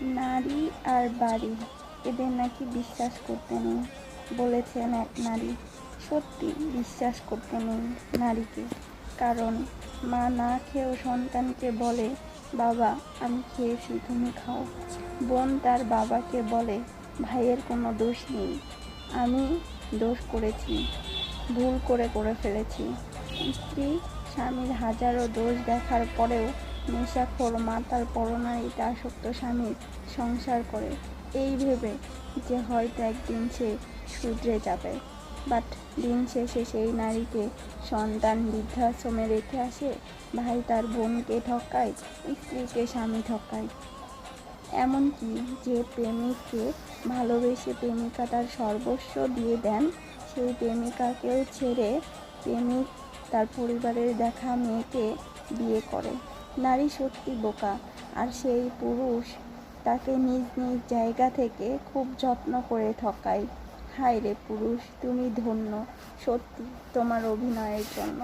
নারী আর বাড়ি, এদের নাকি বিশ্বাস করতে নেই, বলেছেন এক নারী। সত্যি বিশ্বাস করতে নেই নারীকে, কারণ মা না খেয়েও সন্তানকে বলে, বাবা আমি খেয়েছি তুমি খাও। বোন তার বাবাকে বলে, ভাইয়ের কোনো দোষ নেই, আমি দোষ করেছি, ভুল করে ফেলেছি। স্ত্রী স্বামীর হাজারো দোষ দেখার পরেও নেশাখোর মাতাল পরনারীতে আসক্ত স্বামীর সংসার করে, এই ভেবে যে হয়তো একদিন সে শুধরে যাবে। বাট দিন শেষে সেই নারীকে সন্তান বৃদ্ধাশ্রমে রেখে আসে, ভাই তার বোনকে ঠকায়, স্ত্রীকে স্বামী ঠকায়। এমনকি যে প্রেমিককে ভালোবেসে প্রেমিকা তার সর্বস্ব দিয়ে দেন, সেই প্রেমিকাকেও ছেড়ে প্রেমিক তার পরিবারের দেখা মেয়েকে বিয়ে করে। নারী সত্যি বোকা, আর সেই পুরুষ তাকে নিজ নিজ জায়গা থেকে খুব যত্ন করে ঠকায়। হায় রে পুরুষ, তুমি ধন্য সত্যি তোমার অভিনয়ের জন্য।